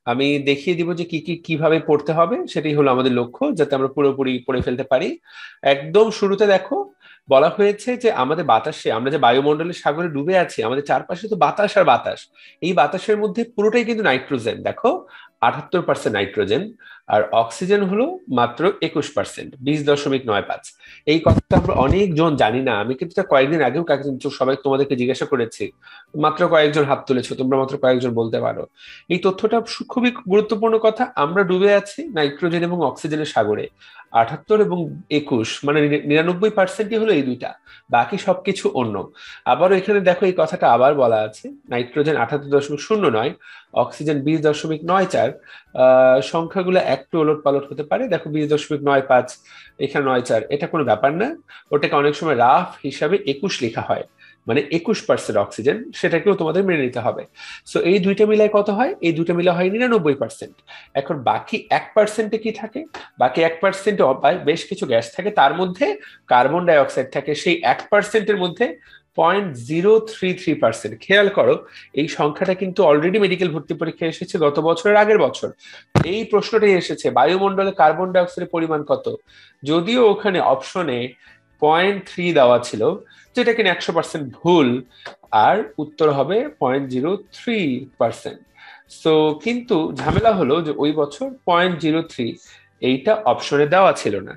আমি দেখিয়ে দিব যে কি কি কিভাবে পড়তে হবে, সেটাই হলো আমাদের লক্ষ্য, যাতে আমরা পুরোপুরি পড়ে ফেলতে পারি। একদম শুরুতে দেখো বলা হয়েছে যে আমাদের বাতাসে, আমরা যে বায়ুমণ্ডলের সাগরে ডুবে আছি, আমাদের চারপাশে তো বাতাস আর বাতাস। এই বাতাসের মধ্যে পুরোটাই কিন্তু নাইট্রোজেন, দেখো 78% নাইট্রোজেন। আর অক্সিজেন হলো মাত্র 21%, 20.95। এই কথাটা আমরা অনেকজন জানি না। আমি কিন্তু এটা কয়েকদিন আগেও কয়েকজন সবাই তোমাদেরকে জিজ্ঞাসা করেছি, মাত্র কয়েকজন হাত তুলেছো, তোমরা মাত্র কয়েকজন বলতে পারো। এই তথ্যটা খুবই গুরুত্বপূর্ণ কথা। আমরা ডুবে আছি নাইট্রোজেন এবং অক্সিজেনের সাগরে। 78 এবং 21 মানে 99%ই হলো এই দুইটা, বাকি সবকিছু অন্য। আবারও এখানে দেখো এই কথাটা আবার বলা আছে, নাইট্রোজেন 78.09, অক্সিজেন 20.94। সংখ্যাগুলো একটু ওলট পালট হতে পারে, দেখো 20.95, এখানে 94, এটা কোনো ব্যাপার না। ওটাকে অনেক সময় রাফ হিসাবে 21 লেখা হয়, মানে 21% অক্সিজেন, সেটাকেও তোমাদের মেনে নিতে হবে। সো এই দুইটা মিলায় কত হয়? এই দুইটা মিলা হয় 99%। এখন বাকি 1%-এ কি থাকে? বাকি 1%-এ বেশ কিছু গ্যাস থাকে, তার মধ্যে কার্বন ডাই অক্সাইড থাকে। সেই 1%-এর মধ্যে 0.033%, খেয়াল করো এই সংখ্যাটা কিন্তু অলরেডি মেডিকেল ভর্তি পরীক্ষায় এসেছে গত বছরের আগের বছর। এই প্রশ্নটাই এসেছে, বায়ুমণ্ডলে কার্বন ডাই অক্সাইডের পরিমাণ কত। যদিও ওখানে অপশনে 0.3 দেওয়া ছিল, যেটা কিনা 100% ভুল, আর উত্তর হবে 0.03%। সো কিন্তু ঝামেলা হলো যে ওই বছর 0.03 এইটা অপশনে দেওয়া ছিল না।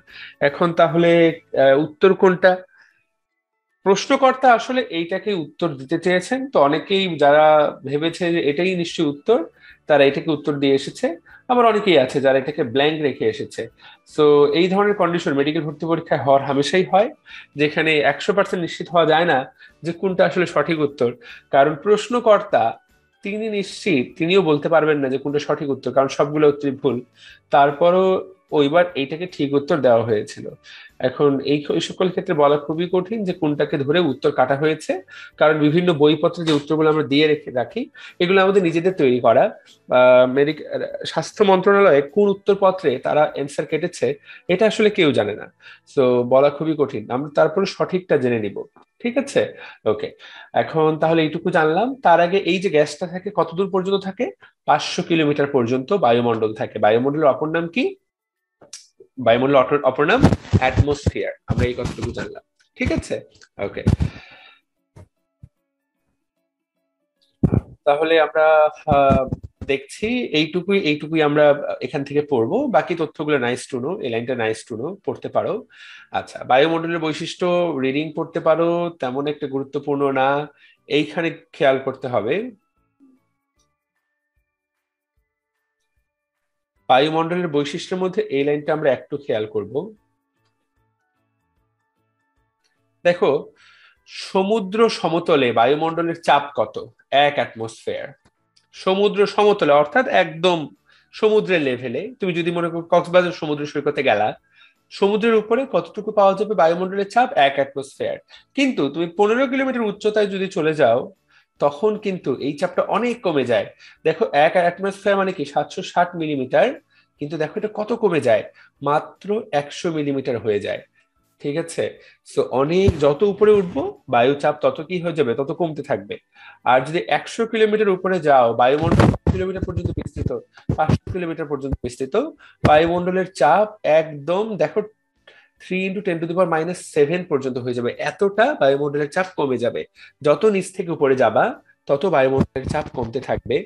এখন তাহলে উত্তর কোনটা? প্রশ্নকর্তা আসলে এইটাকে উত্তর দিতে চেয়েছেন, তো অনেকেই যারা ভেবেছে যে এটাই নিশ্চয়ই উত্তর, তারা এটাকে উত্তর দিয়ে এসেছে। আবার অনেকেই আছে যারা এটাকে ব্ল্যাঙ্ক রেখে এসেছে। সো এই ধরনের কন্ডিশন মেডিকেল ভর্তি পরীক্ষায় হওয়ার হামেশাই হয়, যেখানে 100% নিশ্চিত হওয়া যায় না যে কোনটা আসলে সঠিক উত্তর। কারণ প্রশ্নকর্তা তিনি নিশ্চিত, তিনিও বলতে পারবেন না যে কোনটা সঠিক উত্তর, কারণ সবগুলো উত্তর ভুল। তারপরও ওইবার এইটাকে ঠিক উত্তর দেওয়া হয়েছিল। এখন এই সকল ক্ষেত্রে বলা খুবই কঠিন যে কোনটাকে ধরে উত্তর কাটা হয়েছে, কারণ বিভিন্ন বইপত্রে যে উত্তরগুলো আমরা দিয়ে রেখে রাখি, এগুলো আমাদের নিজেদের তৈরি করা। স্বাস্থ্য মন্ত্রণালয়ে কোন উত্তরপত্রে তারা অ্যান্সার কেটেছে, এটা আসলে কেউ জানে না। তো বলা খুবই কঠিন, আমরা তারপরে সঠিকটা জেনে নিব। ঠিক আছে, ওকে। এখন তাহলে এইটুকু জানলাম। তার আগে এই যে গ্যাসটা থাকে কতদূর পর্যন্ত থাকে? 500 কিলোমিটার পর্যন্ত বায়ুমণ্ডল থাকে। বায়ুমণ্ডলের অপর নাম কি? বায়ুমণ্ডল অপর নাম অ্যাটমসফিয়ার। আমরা এই কথাটুকু জানলাম। ঠিক আছে, ওকে। তাহলে আমরা আহ, দেখছি এইটুকুই এইটুকুই আমরা এখান থেকে পড়বো। বাকি তথ্যগুলো নাইস টু নো, এই লাইনটা নাইস টু নো, পড়তে পারো। আচ্ছা, বায়ুমণ্ডলের বৈশিষ্ট্য রিডিং পড়তে পারো, তেমন একটা গুরুত্বপূর্ণ না। এইখানে খেয়াল করতে হবে, বায়ুমণ্ডলের বৈশিষ্ট্যের মধ্যে এই লাইনটা আমরা একটু খেয়াল করব। দেখো, সমুদ্র সমতলে বায়ুমণ্ডলের চাপ কত? 1 অ্যাটমসফিয়ার। সমুদ্র সমতলে অর্থাৎ একদম সমুদ্রের লেভেলে, তুমি যদি মনে করো কক্সবাজার সমুদ্র সৈকতে গেলা, সমুদ্রের উপরে কতটুকু পাওয়া যাবে বায়ুমণ্ডলের চাপ? 1 অ্যাটমসফিয়ার। কিন্তু তুমি 15 কিলোমিটার উচ্চতায় যদি চলে যাও, তখন কিন্তু এই চাপটা অনেক কমে যায়। দেখো 1 অ্যাটমসফিয়ার মানে কি 760 মিলিমিটার, কিন্তু দেখো এটা কত কমে যায়, মাত্র 100 মিলিমিটার হয়ে যায়। ঠিক আছে, সো অনেক যত উপরে উঠবো বায়ুচাপ তত কি হয়ে যাবে, তত কমতে থাকবে। আর যদি 100 কিলোমিটার উপরে যাও, বায়ুমণ্ডল কিলোমিটার পর্যন্ত বিস্তৃত, 500 কিলোমিটার পর্যন্ত বিস্তৃত, বায়ুমণ্ডলের চাপ একদম দেখো 3 × 10⁻⁷ পর্যন্ত হয়ে যাবে। এতটা বায়ুমণ্ডলের চাপ কমে যাবে। যত নিচ থেকে উপরে যাবা, তত বায়ুমণ্ডলের চাপ কমতে থাকবে।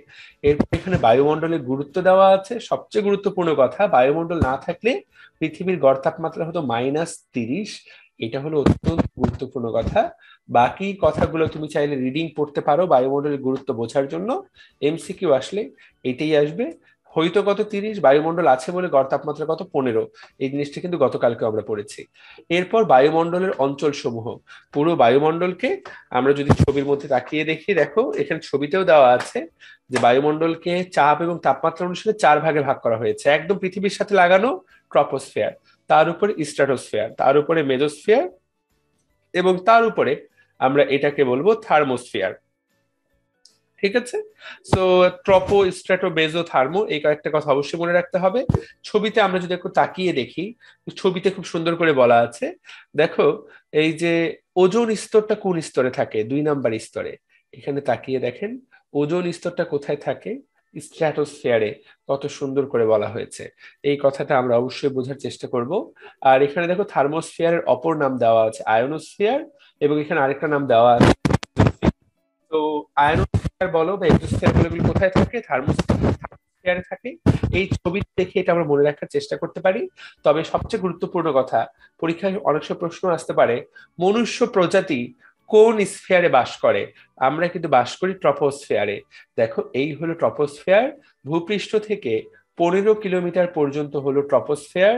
এরপর এখানে বায়ুমণ্ডলের গুরুত্ব দেওয়া আছে। সবচেয়ে গুরুত্বপূর্ণ কথা, বায়ুমণ্ডল না থাকলে পৃথিবীর গড় তাপমাত্রা হতো -30। এটা হলো অত্যন্ত গুরুত্বপূর্ণ কথা। বাকি কথাগুলো তুমি চাইলে রিডিং পড়তে পারো বায়ুমণ্ডলের গুরুত্ব বোঝার জন্য। এমসিকিউ আসলে এটাই আসবে, হয়তো কত 30, বায়ুমণ্ডল আছে বলে গড় তাপমাত্রা কত 15। এই জিনিসটা কিন্তু গতকালকে আমরা পড়েছি। এরপর বায়ুমণ্ডলের অঞ্চল সমূহ, পুরো বায়ুমণ্ডলকে আমরা যদি ছবির মধ্যে তাকিয়ে দেখি, দেখো এখানে ছবিতেও দেওয়া আছে যে বায়ুমণ্ডলকে চাপ এবং তাপমাত্রা অনুসারে 4 ভাগে ভাগ করা হয়েছে। একদম পৃথিবীর সাথে লাগানো ট্রপোস্ফিয়ার, তার উপরে স্ট্রাটোস্ফিয়ার, তার উপরে মেজোস্ফিয়ার, এবং তার উপরে আমরা এটাকে বলবো থার্মোস্ফিয়ার। ঠিক আছে, সো ট্রপো, স্ট্র্যাটো, বেজো, থার্মো, এই কয়েকটা কথা অবশ্যই মনে রাখতে হবে। ছবিতে আমরা যদি একটু তাকিয়ে দেখি, ছবিতে খুব সুন্দর করে বলা আছে। দেখো এই যে ওজোন স্তরটা কোন স্তরে থাকে? 2 নাম্বার স্তরে। এখানে তাকিয়ে দেখেন ওজোন স্তরটা কোথায় থাকে। স্ট্র্যাটোস্ফিয়ারে কত সুন্দর করে বলা হয়েছে। এই কথাটা আমরা অবশ্যই বোঝার চেষ্টা করব। আর এখানে দেখো থার্মোস্ফিয়ারের অপর নাম দেওয়া আছে আয়োনোস্ফিয়ার, এবং এখানে আরেকটা নাম দেওয়া আছে। তো আয়োনোস্ফিয়ার বলো বা এক্সোস্ফিয়ার বলো, এগুলো কোথায় থাকে? থার্মোস্ফিয়ারে থাকে। এই ছবি দেখে এটা আমরা মনে রাখার চেষ্টা করতে পারি। তবে সবচেয়ে গুরুত্বপূর্ণ কথা, পরীক্ষায় অনেক সময় প্রশ্ন আসতে পারে, মনুষ্য প্রজাতি কোন স্ফিয়ারে বাস করে? আমরা কিন্তু বাস করি ট্রপোস্ফিয়ারে। দেখো এই হলো ট্রপোস্ফিয়ার, ভূপৃষ্ঠ থেকে 15 কিলোমিটার পর্যন্ত হলো ট্রপোস্ফিয়ার।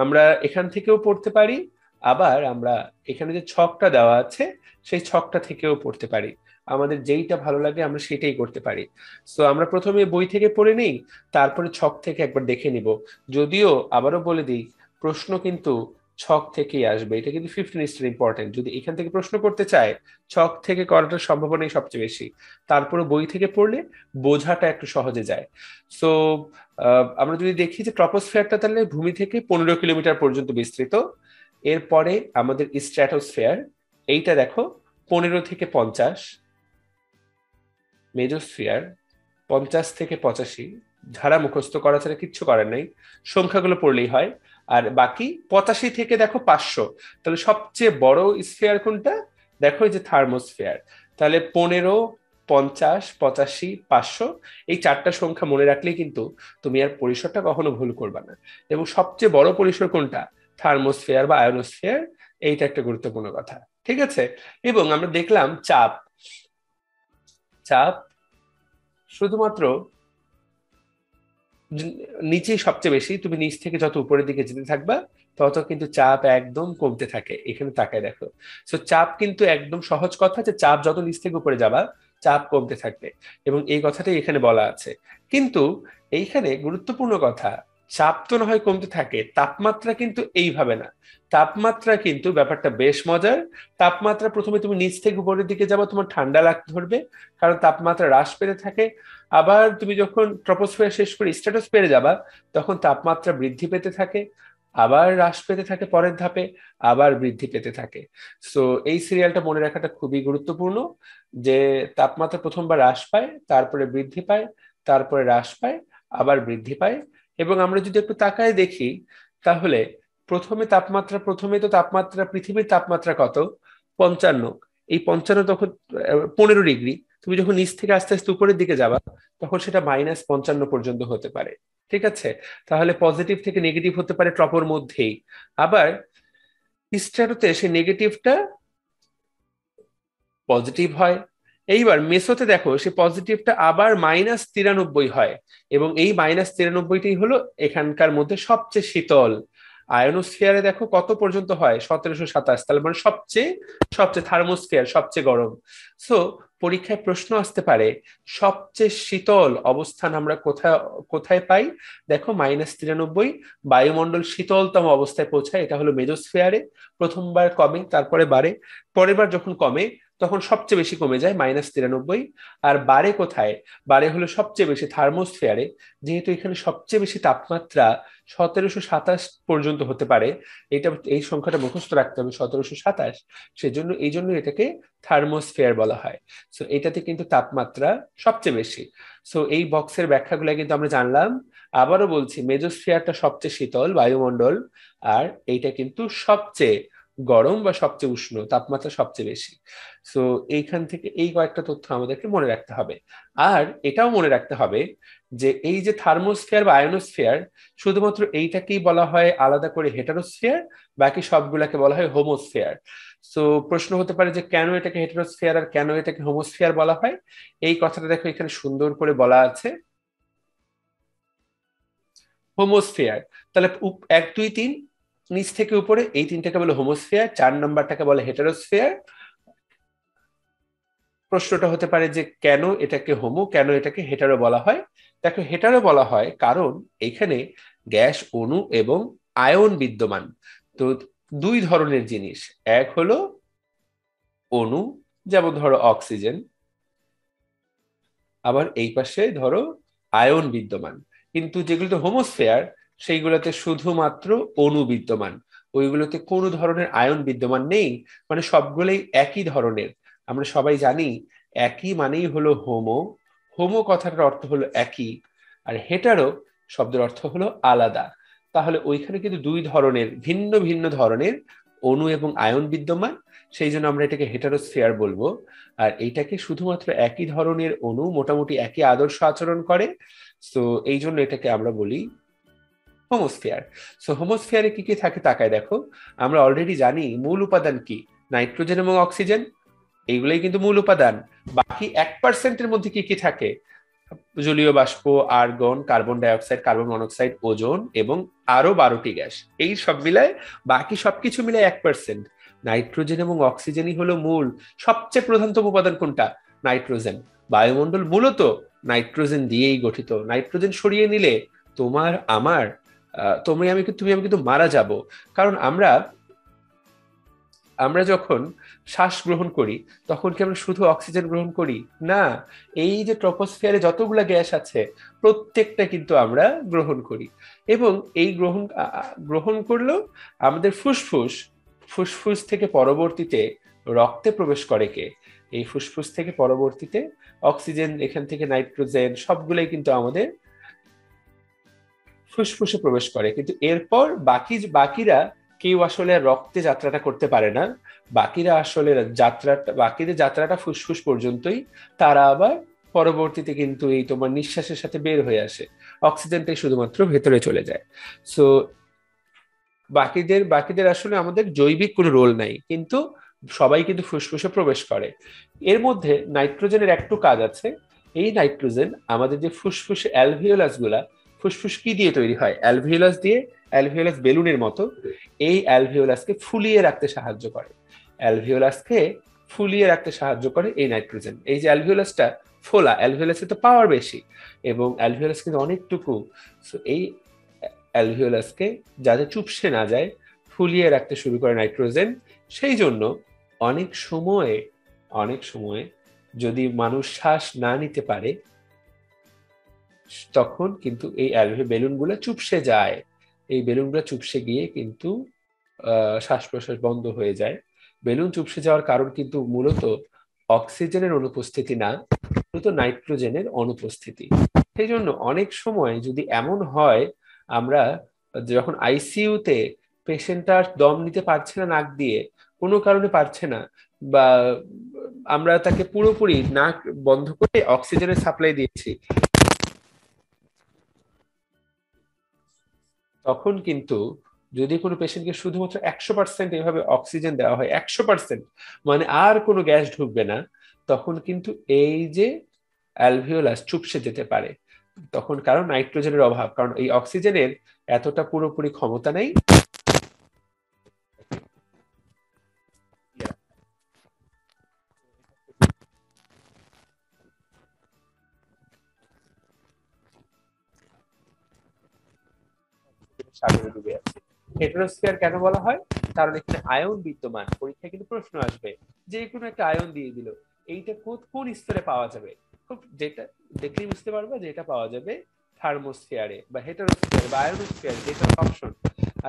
আমরা এখান থেকেও পড়তে পারি, আবার আমরা এখানে যে ছকটা দেওয়া আছে সেই ছকটা থেকেও পড়তে পারি। আমাদের যেইটা ভালো লাগে আমরা সেটাই করতে পারি। তো আমরা প্রথমে বই থেকে পড়ে নিই, তারপরে ছক থেকে একবার দেখে নিব। যদিও আবারও বলে দিই, প্রশ্ন কিন্তু ছক থেকেই আসবে, এটা কিন্তু 15 ইম্পর্টেন্ট। যদি এখান থেকে প্রশ্ন করতে চায়, ছক থেকে করাটার সম্ভাবনাই সবচেয়ে বেশি। তারপরে বই থেকে পড়লে বোঝাটা একটু সহজে যায়। সো আমরা যদি দেখি যে ট্রপোস্ফিয়ারটা তাহলে ভূমি থেকে 15 কিলোমিটার পর্যন্ত বিস্তৃত। এরপরে আমাদের স্ট্র্যাটোস্ফিয়ার, এইটা দেখো 15 থেকে 50। মেজোস্ফিয়ার 50 থেকে 85। ধারা মুখস্থ করা ছাড়া কিচ্ছু করার নাই, সংখ্যাগুলো পড়লেই হয়। আর বাকি 85 থেকে দেখো 500। তাহলে সবচেয়ে বড় স্ফিয়ার কোনটা? দেখো এই যে থার্মোস্ফিয়ার। তাহলে 15, 50, 85, 500, এই চারটা সংখ্যা মনে রাখলেই কিন্তু তুমি আর পরিসরটা কখনো ভুল করবে না। এবং সবচেয়ে বড় পরিসর কোনটা? থার্মোস্ফিয়ার বা আয়োনোস্ফিয়ার। এইটা একটা গুরুত্বপূর্ণ কথা, ঠিক আছে? এবং আমরা দেখলাম চাপ। চাপ শুধুমাত্র নিচেই সবচেয়ে বেশি, তুমি নিচ থেকে যত উপরের দিকে যেতে থাকবা তত কিন্তু চাপ একদম কমতে থাকে। এখানে তাকায় দেখো। সো চাপ কিন্তু একদম সহজ কথা, যে চাপ যত নিচ থেকে উপরে যাবা চাপ কমতে থাকবে, এবং এই কথাটাই এখানে বলা আছে। কিন্তু এইখানে গুরুত্বপূর্ণ কথা, চাপ তো না হয় কমতে থাকে, তাপমাত্রা কিন্তু এইভাবে না। তাপমাত্রা কিন্তু ব্যাপারটা বেশ মজার। তাপমাত্রা প্রথমে তুমি নিচ থেকে উপরের দিকে যাবো, তোমার ঠান্ডা লাগতে ধরবে, কারণ তাপমাত্রা হ্রাস পেতে থাকে। আবার তুমি যখন ট্রপোস্ফিয়ার শেষ করে স্ট্র্যাটোস্ফিয়ারে যাবা, তখন তাপমাত্রা বৃদ্ধি পেতে থাকে, আবার হ্রাস পেতে থাকে পরের ধাপে, আবার বৃদ্ধি পেতে থাকে। সো এই সিরিয়ালটা মনে রাখাটা খুবই গুরুত্বপূর্ণ, যে তাপমাত্রা প্রথমবার হ্রাস পায়, তারপরে বৃদ্ধি পায়, তারপরে হ্রাস পায়, আবার বৃদ্ধি পায়। এবং আমরা যদি একটু তাকায় দেখি, তাহলে প্রথমে তো তাপমাত্রা, পৃথিবীর তাপমাত্রা কত? 55। এই 55 তখন 15 ডিগ্রি। তুমি যখন নিচ থেকে আস্তে আস্তে উপরের দিকে যাবা, তখন সেটা -55 পর্যন্ত হতে পারে, ঠিক আছে? তাহলে পজিটিভ থেকে নেগেটিভ হতে পারে ট্রপোর মধ্যেই। আবার স্ট্র্যাটোতে সেই নেগেটিভটা পজিটিভ হয়। এইবার মেসোতে দেখো সে পজিটিভটা আবার -93 হয়, এবং এই -93টাই হলো এখানকার মধ্যে সবচেয়ে শীতল। আয়োনোস্ফিয়ারে দেখো কত পর্যন্ত হয়? 1727। তাহলে মানে সবচেয়ে সবচেয়ে থার্মোস্ফিয়ার সবচেয়ে গরম। সো পরীক্ষায় প্রশ্ন আসতে পারে, সবচেয়ে শীতল অবস্থান আমরা কোথায় কোথায় পাই? দেখো -93, বায়ুমণ্ডল শীতলতম অবস্থায় পৌঁছায়, এটা হলো মেজোস্ফিয়ারে। প্রথমবার কমে, তারপরে বাড়ে। পরের বার যখন কমে, তখন সবচেয়ে বেশি কমে যায় -93। আর বাড়ে কোথায়? বাড়ে হলো সবচেয়ে বেশি থার্মোস্ফিয়ারে। যেহেতু এখানে সবচেয়ে বেশি তাপমাত্রা 1727 পর্যন্ত হতে পারে, এটা এই সংখ্যাটা মুখস্থ রাখতে হবে, 1727। সেজন্য এই জন্য এটাকে থার্মোস্ফিয়ার বলা হয়। সো এটাতে কিন্তু তাপমাত্রা সবচেয়ে বেশি। সো এই বক্সের ব্যাখ্যাগুলো কিন্তু আমরা জানলাম। আবারও বলছি, মেজোস্ফিয়ারটা সবচেয়ে শীতল বায়ুমণ্ডল, আর এইটা কিন্তু সবচেয়ে গরম বা সবচেয়ে উষ্ণ, তাপমাত্রা সবচেয়ে বেশি। সো এইখান থেকে এই কয়েকটা তথ্য আমাদেরকে মনে রাখতে হবে। আর এটাও মনে রাখতে হবে যে এই যে থার্মোস্ফিয়ার বা আয়োনোস্ফিয়ার, শুধুমাত্র এইটাকেই বলা হয় আলাদা করে হেটারোস্ফিয়ার, বাকি সবগুলাকে বলা হয় হোমোস্ফিয়ার। সো প্রশ্ন হতে পারে যে কেন এটাকে হেটারোস্ফিয়ার আর কেন এটাকে হোমোস্ফিয়ার বলা হয়? এই কথাটা দেখো এখানে সুন্দর করে বলা আছে। হোমোস্ফিয়ার, তাহলে 1, 2, 3, নিচ থেকে উপরে, এই তিনটাকে বলে হোমোস্ফিয়ার, 4 নম্বরটাকে বলে হেটারোস্ফিয়ার। প্রশ্নটা হতে পারে যে কেন এটাকে হোমো, কেন এটাকে হেটারো বলা হয়? দেখো হেটারো বলা হয় কারণ এখানে গ্যাস অণু এবং আয়ন বিদ্যমান। তো দুই ধরনের জিনিস, এক হলো অণু, যেমন ধরো অক্সিজেন, আবার এই পাশে ধরো আয়ন বিদ্যমান। কিন্তু যেগুলোতে হোমোস্ফিয়ার, সেইগুলোতে শুধুমাত্র অণু বিদ্যমান, ওইগুলোতে কোনো ধরনের আয়ন বিদ্যমান নেই। মানে সবগুলোই একই ধরনের। আমরা সবাই জানি একই মানেই হলো হোমো, হোমো কথাটার অর্থ হলো একই, আর হেটারো শব্দের অর্থ হলো আলাদা। তাহলে ওইখানে কিন্তু দুই ধরনের ভিন্ন ভিন্ন ধরনের অণু এবং আয়ন বিদ্যমান, সেই জন্য আমরা এটাকে হেটারোস্ফিয়ার বলবো। আর এইটাকে শুধুমাত্র একই ধরনের অণু মোটামুটি একই আদর্শ আচরণ করে, তো এই জন্য এটাকে আমরা বলি হোমোস্ফিয়ার। সো হোমোস্ফিয়ারে কি কি থাকে তাকায় দেখো। আমরা অলরেডি জানি মূল উপাদান কি, নাইট্রোজেন এবং অক্সিজেন, এইগুলোই কিন্তু মূল উপাদান। বাকি 1%-এর মধ্যে কি কি থাকে? জলীয় বাষ্প, argon, carbon dioxide, carbon monoxide, ozone এবং আরো 12টি গ্যাস। এই সব মিলায় বাকি সবকিছু মিলে 1%। নাইট্রোজেন এবং অক্সিজেনই হলো মূল। সবচেয়ে প্রধানতম উপাদান কোনটা? নাইট্রোজেন। বায়ুমণ্ডল মূলত নাইট্রোজেন দিয়েই গঠিত। নাইট্রোজেন সরিয়ে নিলে তোমার আমার তুমি আমি কিন্তু মারা যাব। কারণ আমরা আমরা যখন শ্বাস গ্রহণ করি তখন কি আমরা শুধু অক্সিজেন গ্রহণ করি? না, এই যে ট্রপোস্ফিয়ারে যতগুলা গ্যাস আছে প্রত্যেকটা কিন্তু আমরা গ্রহণ করি। এবং এই গ্রহণ করলেও আমাদের ফুসফুস, ফুসফুস থেকে পরবর্তীতে রক্তে প্রবেশ করে কে? এই ফুসফুস থেকে পরবর্তীতে অক্সিজেন, এখান থেকে নাইট্রোজেন, সবগুলোই কিন্তু আমাদের ফুসফুসে প্রবেশ করে। কিন্তু এরপর বাকিরা কেউ আসলে রক্তে যাত্রাটা করতে পারে না। বাকিদের যাত্রাটা ফুসফুস পর্যন্তই। তারা আবার পরবর্তীতে কিন্তু এই তোমার নিঃশ্বাসের সাথে বের হয়ে আসে, অক্সিজেনটাই শুধুমাত্র ভেতরে চলে যায়। সো বাকিদের আসলে আমাদের জৈবিক কোনো রোল নাই, কিন্তু সবাই কিন্তু ফুসফুসে প্রবেশ করে। এর মধ্যে নাইট্রোজেনের একটু কাজ আছে। এই নাইট্রোজেন আমাদের যে ফুসফুসে অ্যালভিওলাস গুলা, ফুসফুস কি দিয়ে তৈরি হয়? অ্যালভিওলাস দিয়ে। অ্যালভিওলাস বেলুনের মতো। এই অ্যালভিওলাসকে ফুলিয়ে রাখতে সাহায্য করে। অ্যালভিওলাসকে ফুলিয়ে রাখতে সাহায্য করে এই নাইট্রোজেন। এই যে অ্যালভিওলাসটা ফোলা, অ্যালভিওলাসে তো পাওয়ার বেশি এবং অ্যালভিওলাস কিন্তু অনেকটুকু। এই অ্যালভিওলাসকে যাতে চুপসে না যায় ফুলিয়ে রাখতে শুরু করে নাইট্রোজেন। সেই জন্য অনেক সময় যদি মানুষ শ্বাস না নিতে পারে তখন কিন্তু এই বেলুনগুলো চুপসে যায়। এই বেলুনগুলো চুপসে গিয়ে কিন্তু শ্বাস প্রশ্বাস বন্ধ হয়ে যায়। বেলুন চুপসে যাওয়ার কারণ কিন্তু মূলত অক্সিজেনের অনুপস্থিতি না, মূলত নাইট্রোজেনের অনুপস্থিতি। সেই জন্য অনেক সময় যদি এমন হয়, আমরা যখন আইসিইউতে পেশেন্টটা দম নিতে পারছে না নাক দিয়ে, কোনো কারণে পারছে না, বা আমরা তাকে পুরোপুরি নাক বন্ধ করে অক্সিজেনের সাপ্লাই দিয়েছি, তখন কিন্তু যদি কোনো পেশেন্টকে শুধুমাত্র 100% এভাবে অক্সিজেন দেওয়া হয়, 100% মানে আর কোনো গ্যাস ঢুকবে না, তখন কিন্তু এই যে অ্যালভিওলাস চুপসে যেতে পারে। তখন কারণ নাইট্রোজেনের অভাব, কারণ এই অক্সিজেনের এতটা পুরোপুরি ক্ষমতা নেই। সাগরে ডুবে আছে। হেটেরোস্ফিয়ার কেন বলা হয়? কারণ এখানে আয়ন বিদ্যমান। পরীক্ষায় কিন্তু প্রশ্ন আসবে, যে কোনো একটা আয়ন দিয়ে দিল, এইটা কোন স্তরে পাওয়া যাবে? খুব যেটা দেখলেই বুঝতে পারবে যে এটা পাওয়া যাবে থার্মোস্ফিয়ারে বা হেটেরোস্ফিয়ারে বা আয়নোস্ফিয়ারে, যেটা অপশন।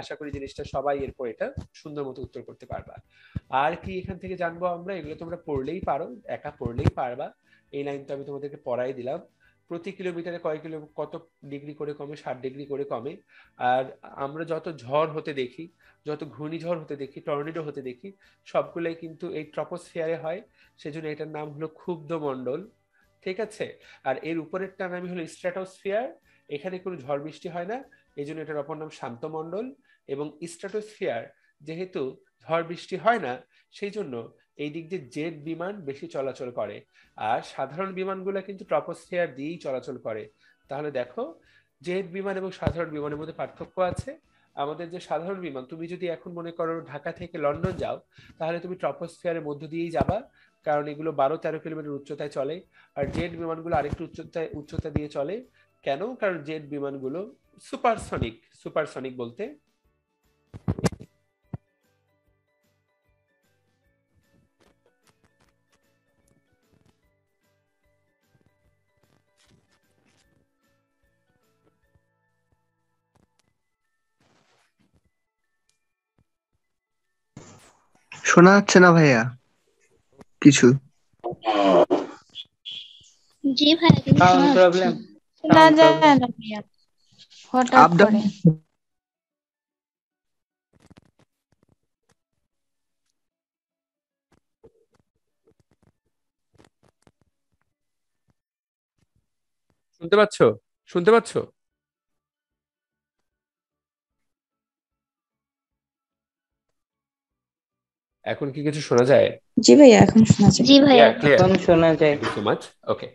আশা করি জিনিসটা সবাই এরপর এটা সুন্দর মতো উত্তর করতে পারবা। আর কি এখান থেকে জানবো আমরা? এগুলো তোমরা পড়লেই পারো, একা পড়লেই পারবা। এই লাইন তো আমি তোমাদেরকে পড়াই দিলাম। প্রতি কিলোমিটারে কত ডিগ্রি করে কমে? 60 ডিগ্রি করে কমে। আর আমরা যত ঝড় হতে দেখি, যত ঘূর্ণিঝড় হতে দেখি, টর্নেডো হতে দেখি, সবগুলাই কিন্তু এই ট্রপোস্ফিয়ারে হয়। সেজন্য এটার নাম হলো ক্ষুব্ধ মণ্ডল। ঠিক আছে? আর এর উপরেরটার নাম হলো স্ট্র্যাটোস্ফিয়ার। এখানে কোনো ঝড় বৃষ্টি হয় না, এই জন্য এটার অপর নাম শান্ত মণ্ডল। এবং স্ট্র্যাটোস্ফিয়ার যেহেতু ঝড় বৃষ্টি হয় না, সেই জন্য এই দিক দিয়ে জেট বিমান বেশি চলাচল করে। আর সাধারণ বিমানগুলো কিন্তু ট্রপোস্ফিয়ার দিয়েই চলাচল করে। তাহলে দেখো, জেট বিমান এবং সাধারণ বিমানের মধ্যে পার্থক্য আছে। আমাদের যে সাধারণ বিমান, তুমি যদি এখন মনে করো ঢাকা থেকে লন্ডন যাও, তাহলে তুমি ট্রপোস্ফিয়ারের মধ্য দিয়েই যাবা, কারণ এগুলো 12-13 কিলোমিটার উচ্চতায় চলে। আর জেট বিমানগুলো আরেকটু উচ্চতা দিয়ে চলে। কেন? কারণ জেট বিমানগুলো সুপারসনিক। সুপারসনিক বলতে শোনা যাচ্ছে না ভাইয়া কিছু। জি ভাইয়া, কিন্তু সাউন্ড শোনা যাচ্ছে প্রবলেম, না। না সাউন্ড যায় প্রবলেম, না ভাইয়া, হঠাৎ আপ ডাউন। করে। শুনতে পাচ্ছো? শুনতে পাচ্ছো? এখন কি কিছু শোনা যায়? জি ভাইয়া, এখন শোনা যায়। জি ভাইয়া। Clear clear. এখন শোনা যায়। Thank you so much. Okay.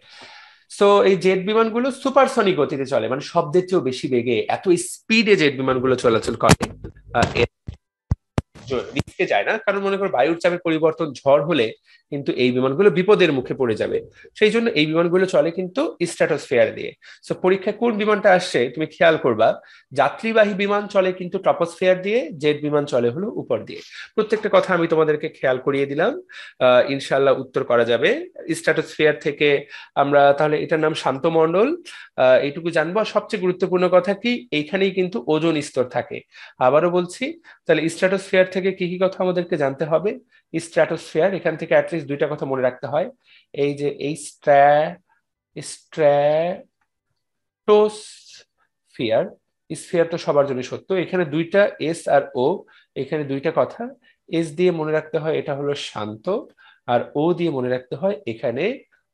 So এই জেট বিমানগুলো সুপারসনিক গতিতে চলে, মানে শব্দের চেয়েও বেশি বেগে, এত স্পিডে জেট বিমানগুলো চলাচল করে। রিস্কে যায় না, কারণ মনে করো বায়ুর চাপের পরিবর্তন, ঝড় হলে কিন্তু এই বিমানগুলো বিপদের মুখে পড়ে যাবে। সেই জন্য এই বিমানগুলো চলে কিন্তু স্ট্র্যাটোস্ফিয়ার দিয়ে। সো পরীক্ষায় কোন বিমানটা আসছে তুমি খেয়াল করবা, যাত্রীবাহী বিমান চলে কিন্তু ট্রপোস্ফিয়ার দিয়ে, জেট বিমান চলে হলো উপর দিয়ে। প্রত্যেকটা কথা আমি তোমাদেরকে খেয়াল করিয়ে দিলাম, ইনশাল্লাহ উত্তর করা যাবে। স্ট্র্যাটোস্ফিয়ার থেকে আমরা তাহলে, এটার নাম শান্তমণ্ডল, এইটুকু জানবো। আর সবচেয়ে গুরুত্বপূর্ণ কথা কি, এইখানেই কিন্তু ওজোন স্তর থাকে। আবারও বলছি, তাহলে স্ট্র্যাটোস্ফিয়ার থেকে কি কি কথা আমাদেরকে জানতে হবে? স্ট্র্যাটোস্ফিয়ার, এখান থেকে অ্যাটলিস্ট দুইটা কথা মনে রাখতে হয়। এই যে এই স্ট্র্যাটোস্ফিয়ার, স্ফিয়ার তো সবার জন্য সত্য, এখানে দুইটা এস আর ও, এখানে দুইটা কথা। এস দিয়ে মনে রাখতে হয় এটা হলো শান্ত, আর ও দিয়ে মনে রাখতে হয় এখানে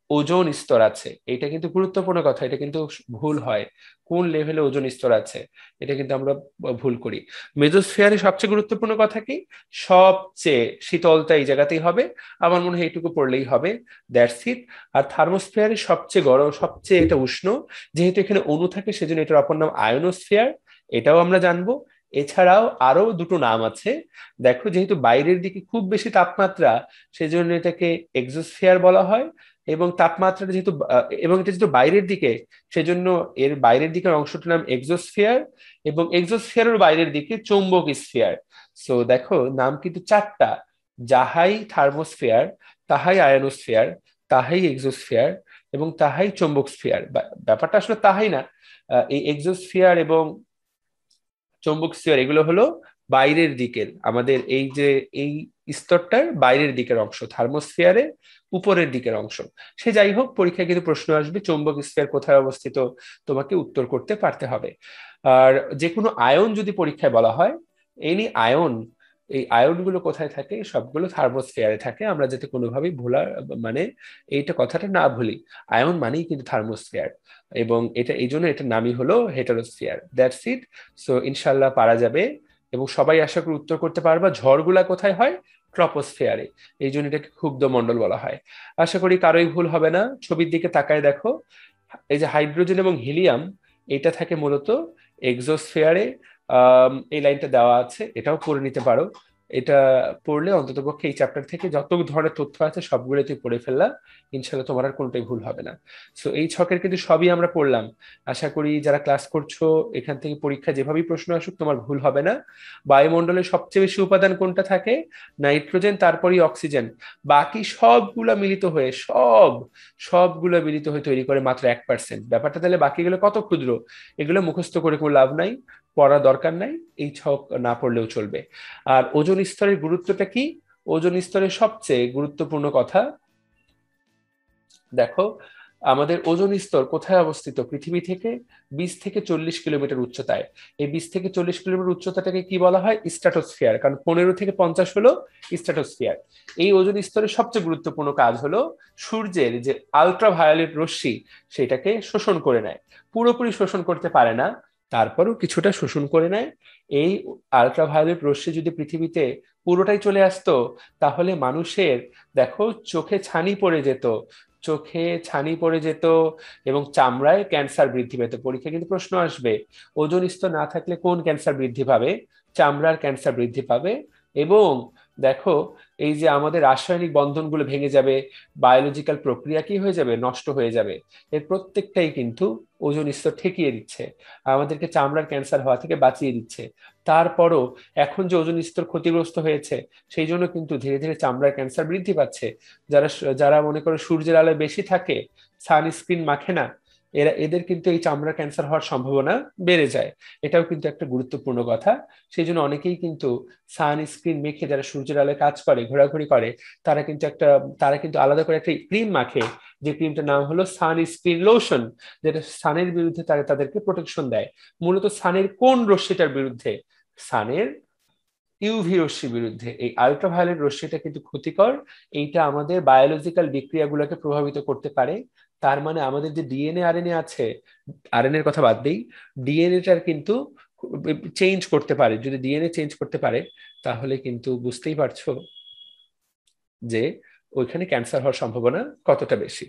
ওজোন স্তর আছে। এটা কিন্তু গুরুত্বপূর্ণ কথা, এটা কিন্তু ভুল হয়। কোন লেভেলে ওজোন স্তর আছে এটা কিন্তু আমরা ভুল করি। মেজোস্ফিয়ারে সবচেয়ে গুরুত্বপূর্ণ কথা কি, সবচেয়ে শীতলটা এই জায়গাতেই হবে। আমার মনে হয় এইটুকু পড়লেই হবে, দ্যাটস ইট। আর থার্মোস্ফিয়ারে সবচেয়ে গরম, সবচেয়ে এটা উষ্ণ, যেহেতু এখানে অণু থাকে সেজন্য এটার অপর নাম আয়নোস্ফিয়ার, এটাও আমরা জানবো। এছাড়াও আরো দুটো নাম আছে। দেখো, যেহেতু বাইরের দিকে খুব বেশি তাপমাত্রা, সেজন্য এটাকে এক্সোস্ফিয়ার বলা হয়। এবং তাপমাত্রাটা যেহেতু এবং এটা যেহেতু বাইরের দিকে, সেজন্য এর বাইরের দিকের অংশটার নাম এক্সোস্ফিয়ার। এবং এক্সোস্ফিয়ারের বাইরের দিকে চৌম্বক স্ফিয়ার। সো দেখো, নাম কিন্তু চারটা, যাহাই থার্মোস্ফিয়ার, তাহাই আয়নোস্ফিয়ার, তাহাই এক্সোস্ফিয়ার, এবং তাহাই চৌম্বক স্ফিয়ার। ব্যাপারটা আসলে তাহাই না, এই এক্সোস্ফিয়ার এবং চৌম্বক স্ফিয়ার এগুলো হলো বাইরের দিকের, আমাদের এই যে এই স্তরটার বাইরের দিকের অংশ, থার্মোস্ফিয়ারে উপরের দিকের অংশ। সে যাই হোক, পরীক্ষায় কিন্তু প্রশ্ন আসবে চৌম্বক স্ফিয়ার কোথায় অবস্থিত, তোমাকে উত্তর করতে পারতে হবে। আর যে কোনো আয়ন যদি পরীক্ষায় বলা হয়, এনি আয়ন, এই আয়নগুলো কোথায় থাকে, সবগুলো থার্মোস্ফিয়ারে থাকে। আমরা যাতে কোনোভাবেই ভোলা, মানে এইটা কথাটা না ভুলি, আয়ন মানেই কিন্তু থার্মোস্ফিয়ার। এবং এটা এই জন্য এটার নামই হলো হেটারোস্ফিয়ার। That's it. সো ইনশাল্লাহ পারা যাবে, এবং সবাই আশা করি উত্তর করতে পারবা। ঝড়গুলা কোথায় হয়? ট্রপোস্ফিয়ারে, এই জন্য এটাকে ক্ষুব্ধ মণ্ডল বলা হয়। আশা করি কারোই ভুল হবে না। ছবির দিকে তাকায় দেখো, এই যে হাইড্রোজেন এবং হিলিয়াম, এটা থাকে মূলত এক্সোস্ফিয়ারে। এই লাইনটা দেওয়া আছে, এটাও পড়ে নিতে পারো। এটা পড়লে অন্ততপক্ষে এই চ্যাপ্টার থেকে যত ধরনের তথ্য আছে সবগুলো তুই পড়ে ফেললা, ইনশাল্লাহ তোমার আর কোনোটাই ভুল হবে না। সো এই ছকের কিন্তু সবই আমরা পড়লাম। আশা করি যারা ক্লাস করছো, এখান থেকে পরীক্ষা যেভাবেই প্রশ্ন আসুক তোমার ভুল হবে না। বায়ুমণ্ডলের সবচেয়ে বেশি উপাদান কোনটা থাকে? নাইট্রোজেন, তারপরই অক্সিজেন। বাকি সবগুলা মিলিত হয়ে, সবগুলো মিলিত হয়ে তৈরি করে মাত্র 1%। ব্যাপারটা তাহলে বাকিগুলো কত ক্ষুদ্র, এগুলো মুখস্থ করে কোনো লাভ নাই, পড়া দরকার নাই, এই ছক না পড়লেও চলবে। আর ওজোন স্তরের গুরুত্বটা কি? ওজোন স্তরের সবচেয়ে গুরুত্বপূর্ণ কথা দেখো, আমাদের ওজোন স্তর কোথায় অবস্থিত? পৃথিবী থেকে 20 থেকে 40 কিলোমিটার উচ্চতায়। এই 20 থেকে 40 কিলোমিটার উচ্চতাটাকে কি বলা হয়? স্ট্র্যাটোস্ফিয়ার, কারণ 15 থেকে 50 হলো স্ট্র্যাটোস্ফিয়ার। এই ওজোন স্তরের সবচেয়ে গুরুত্বপূর্ণ কাজ হলো সূর্যের যে আলট্রাভায়োলেট রশ্মি, সেটাকে শোষণ করে নেয়। পুরোপুরি শোষণ করতে পারে না, তারপরও কিছুটা শোষণ করে নেয়। এই আলট্রাভায়োলেট রশ্মি যদি পৃথিবীতে পুরোটাই চলে আসতো, তাহলে মানুষের, দেখো, চোখে ছানি পড়ে যেত, চোখে ছানি পড়ে যেত, এবং চামড়ায় ক্যান্সার বৃদ্ধি পেত। পরীক্ষা কিন্তু প্রশ্ন আসবে, ওজোন স্তর না থাকলে কোন ক্যান্সার বৃদ্ধি পাবে? চামড়ার ক্যান্সার বৃদ্ধি পাবে। এবং দেখো, এই যে আমাদের রাসায়নিক বন্ধনগুলো ভেঙে যাবে, বায়োলজিক্যাল প্রক্রিয়া কি হয়ে যাবে? নষ্ট হয়ে যাবে। এর প্রত্যেকটাই কিন্তু ওজোন স্তর ঠেকিয়ে দিচ্ছে, আমাদেরকে চামড়ার ক্যান্সার হওয়া থেকে বাঁচিয়ে দিচ্ছে। তারপরও এখন যে ওজোন স্তর ক্ষতিগ্রস্ত হয়েছে, সেই জন্য কিন্তু ধীরে ধীরে চামড়ার ক্যান্সার বৃদ্ধি পাচ্ছে। যারা যারা মনে করো সূর্যের আলোয় বেশি থাকে, সানস্ক্রিন মাখে না, এদের কিন্তু এই চামড়া ক্যান্সার হওয়ার সম্ভাবনা বেড়ে যায়। এটাও কিন্তু একটা গুরুত্বপূর্ণ কথা। সেই জন্য অনেকেই কিন্তু সানস্ক্রিন মেখে, যারা সূর্যের আলোয় কাজ করে, ঘোরাঘুরি করে, তারা কিন্তু আলাদা করে একটা ক্রিম মাখে, যে ক্রিমটার নাম হলো সানস্ক্রিন লোশন, যেটা সানের বিরুদ্ধে তাদেরকে প্রোটেকশন দেয়। মূলত সানের কোন রশ্মিটার বিরুদ্ধে? সানের ইউভি রশ্মির বিরুদ্ধে। এই আলট্রাভায়োলেট রশ্মিটা কিন্তু ক্ষতিকর। এইটা আমাদের বায়োলজিক্যাল বিক্রিয়াগুলোকে প্রভাবিত করতে পারে। তার মানে আমাদের যে ডিএনএ আরএনএ আছে, আরএনএ এর কথা বাদ দেই, ডিএনএটার কিন্তু চেঞ্জ করতে পারে। যদি ডিএনএ চেঞ্জ করতে পারে, তাহলে কিন্তু বুঝতেই পারছো যে ওইখানে ক্যান্সার হওয়ার সম্ভাবনা কতটা বেশি।